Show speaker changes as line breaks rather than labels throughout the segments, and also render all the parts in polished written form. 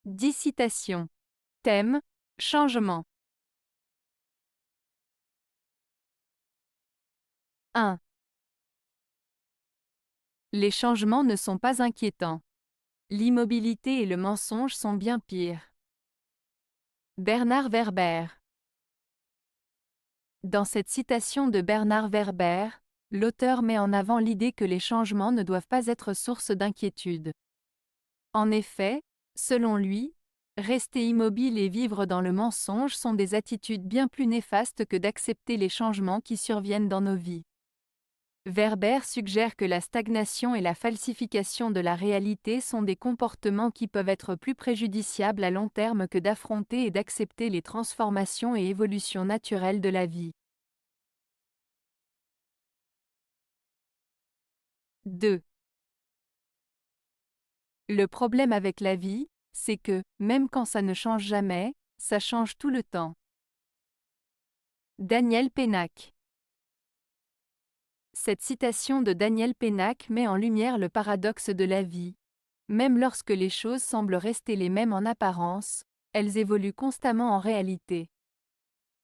10 citations. Thème: changement. 1. Les changements ne sont pas inquiétants. L'immobilité et le mensonge sont bien pires. Bernard Werber. Dans cette citation de Bernard Werber, l'auteur met en avant l'idée que les changements ne doivent pas être source d'inquiétude. En effet, selon lui, rester immobile et vivre dans le mensonge sont des attitudes bien plus néfastes que d'accepter les changements qui surviennent dans nos vies. Werber suggère que la stagnation et la falsification de la réalité sont des comportements qui peuvent être plus préjudiciables à long terme que d'affronter et d'accepter les transformations et évolutions naturelles de la vie. 2. Le problème avec la vie, c'est que, même quand ça ne change jamais, ça change tout le temps. Daniel Pénac. Cette citation de Daniel Pénac met en lumière le paradoxe de la vie. Même lorsque les choses semblent rester les mêmes en apparence, elles évoluent constamment en réalité.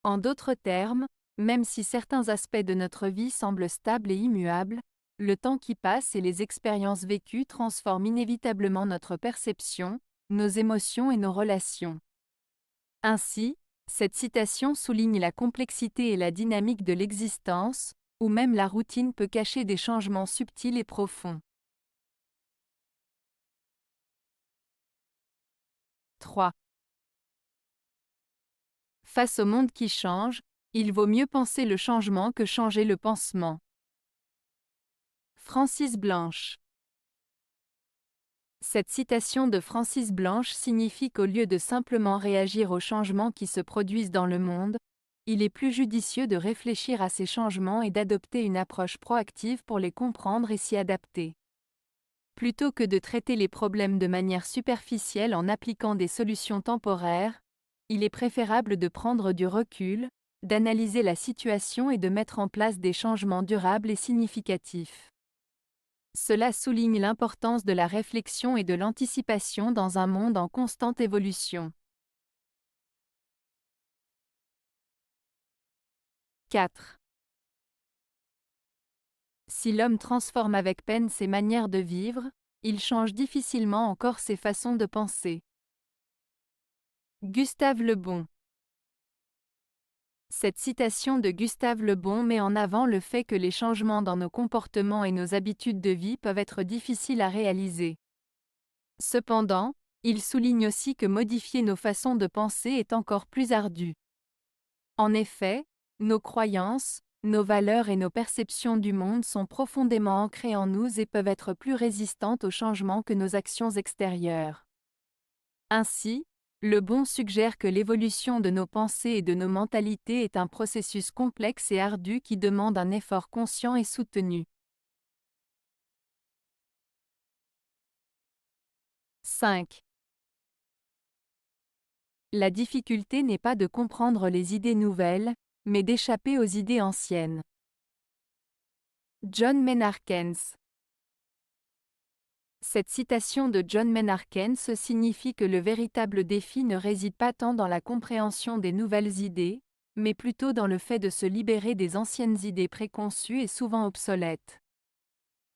En d'autres termes, même si certains aspects de notre vie semblent stables et immuables, le temps qui passe et les expériences vécues transforment inévitablement notre perception, nos émotions et nos relations. Ainsi, cette citation souligne la complexité et la dynamique de l'existence, où même la routine peut cacher des changements subtils et profonds. 3. Face au monde qui change, il vaut mieux penser le changement que changer le pansement. Francis Blanche. Cette citation de Francis Blanche signifie qu'au lieu de simplement réagir aux changements qui se produisent dans le monde, il est plus judicieux de réfléchir à ces changements et d'adopter une approche proactive pour les comprendre et s'y adapter. Plutôt que de traiter les problèmes de manière superficielle en appliquant des solutions temporaires, il est préférable de prendre du recul, d'analyser la situation et de mettre en place des changements durables et significatifs. Cela souligne l'importance de la réflexion et de l'anticipation dans un monde en constante évolution. 4. Si l'homme transforme avec peine ses manières de vivre, il change difficilement encore ses façons de penser. Gustave Le Bon. Cette citation de Gustave Le Bon met en avant le fait que les changements dans nos comportements et nos habitudes de vie peuvent être difficiles à réaliser. Cependant, il souligne aussi que modifier nos façons de penser est encore plus ardu. En effet, nos croyances, nos valeurs et nos perceptions du monde sont profondément ancrées en nous et peuvent être plus résistantes aux changements que nos actions extérieures. Ainsi, Le Bon suggère que l'évolution de nos pensées et de nos mentalités est un processus complexe et ardu qui demande un effort conscient et soutenu. 5. La difficulté n'est pas de comprendre les idées nouvelles, mais d'échapper aux idées anciennes. John Maynard Keynes. Cette citation de John Maynard Keynes signifie que le véritable défi ne réside pas tant dans la compréhension des nouvelles idées, mais plutôt dans le fait de se libérer des anciennes idées préconçues et souvent obsolètes.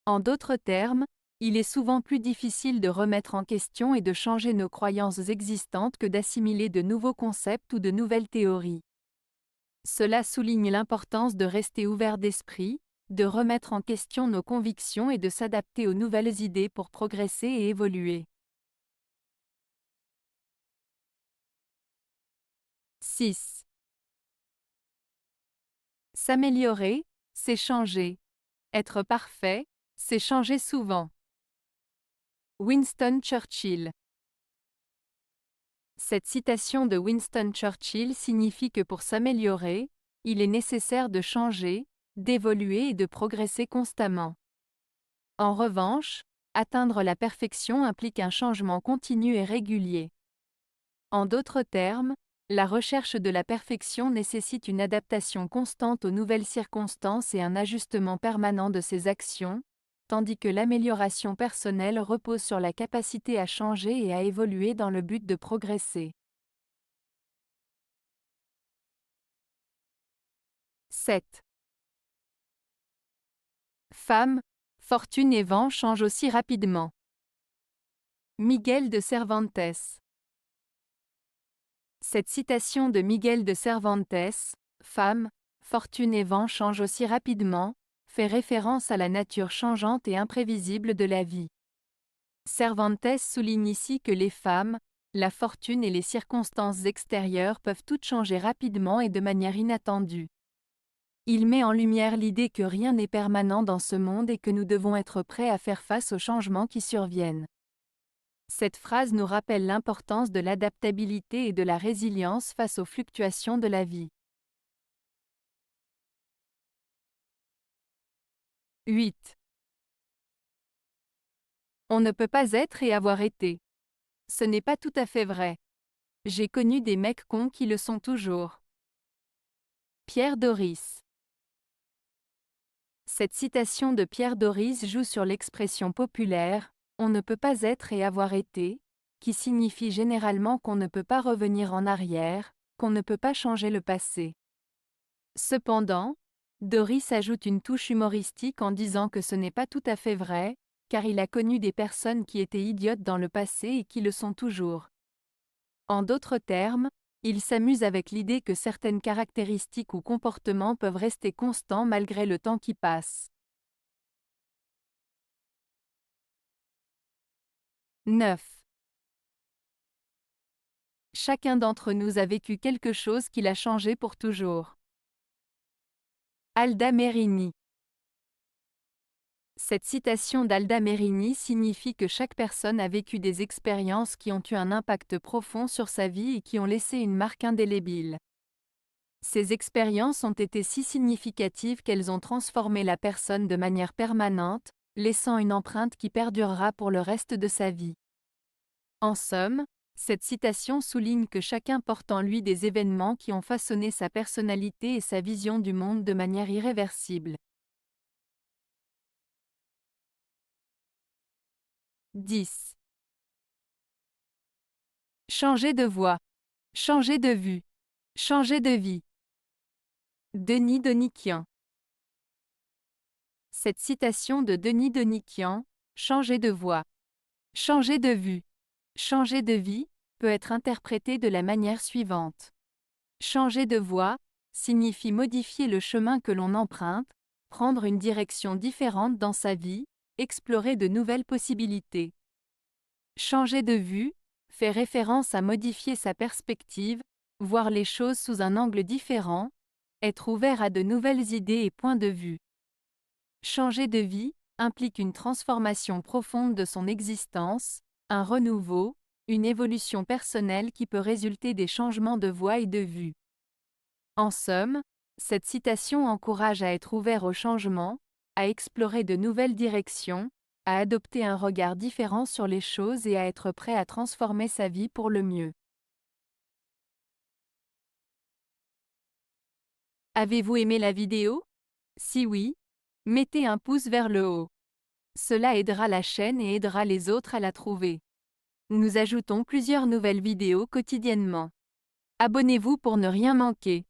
En d'autres termes, il est souvent plus difficile de remettre en question et de changer nos croyances existantes que d'assimiler de nouveaux concepts ou de nouvelles théories. Cela souligne l'importance de rester ouvert d'esprit, de remettre en question nos convictions et de s'adapter aux nouvelles idées pour progresser et évoluer. 6. S'améliorer, c'est changer. Être parfait, c'est changer souvent. Winston Churchill. Cette citation de Winston Churchill signifie que pour s'améliorer, il est nécessaire de changer, d'évoluer et de progresser constamment. En revanche, atteindre la perfection implique un changement continu et régulier. En d'autres termes, la recherche de la perfection nécessite une adaptation constante aux nouvelles circonstances et un ajustement permanent de ses actions, tandis que l'amélioration personnelle repose sur la capacité à changer et à évoluer dans le but de progresser. 7. Femme, fortune et vent changent aussi rapidement. Miguel de Cervantes. Cette citation de Miguel de Cervantes, Femme, fortune et vent changent aussi rapidement, fait référence à la nature changeante et imprévisible de la vie. Cervantes souligne ici que les femmes, la fortune et les circonstances extérieures peuvent toutes changer rapidement et de manière inattendue. Il met en lumière l'idée que rien n'est permanent dans ce monde et que nous devons être prêts à faire face aux changements qui surviennent. Cette phrase nous rappelle l'importance de l'adaptabilité et de la résilience face aux fluctuations de la vie. 8. On ne peut pas être et avoir été. Ce n'est pas tout à fait vrai. J'ai connu des mecs cons qui le sont toujours. Pierre Doris. Cette citation de Pierre Doris joue sur l'expression populaire « on ne peut pas être et avoir été », qui signifie généralement qu'on ne peut pas revenir en arrière, qu'on ne peut pas changer le passé. Cependant, Doris ajoute une touche humoristique en disant que ce n'est pas tout à fait vrai, car il a connu des personnes qui étaient idiotes dans le passé et qui le sont toujours. En d'autres termes, il s'amuse avec l'idée que certaines caractéristiques ou comportements peuvent rester constants malgré le temps qui passe. 9. Chacun d'entre nous a vécu quelque chose qui l'a changé pour toujours. Alda Merini. Cette citation d'Alda Merini signifie que chaque personne a vécu des expériences qui ont eu un impact profond sur sa vie et qui ont laissé une marque indélébile. Ces expériences ont été si significatives qu'elles ont transformé la personne de manière permanente, laissant une empreinte qui perdurera pour le reste de sa vie. En somme, cette citation souligne que chacun porte en lui des événements qui ont façonné sa personnalité et sa vision du monde de manière irréversible. 10. Changer de voix. Changer de vue. Changer de vie. Denis Doniquian. Cette citation de Denis Doniquian, « changer de voix, changer de vue, changer de vie » peut être interprétée de la manière suivante. Changer de voie signifie modifier le chemin que l'on emprunte, prendre une direction différente dans sa vie, explorer de nouvelles possibilités. Changer de vue fait référence à modifier sa perspective, voir les choses sous un angle différent, être ouvert à de nouvelles idées et points de vue. Changer de vie implique une transformation profonde de son existence, un renouveau, une évolution personnelle qui peut résulter des changements de voie et de vue. En somme, cette citation encourage à être ouvert au changement, à explorer de nouvelles directions, à adopter un regard différent sur les choses et à être prêt à transformer sa vie pour le mieux. Avez-vous aimé la vidéo? Si oui, mettez un pouce vers le haut. Cela aidera la chaîne et aidera les autres à la trouver. Nous ajoutons plusieurs nouvelles vidéos quotidiennement. Abonnez-vous pour ne rien manquer.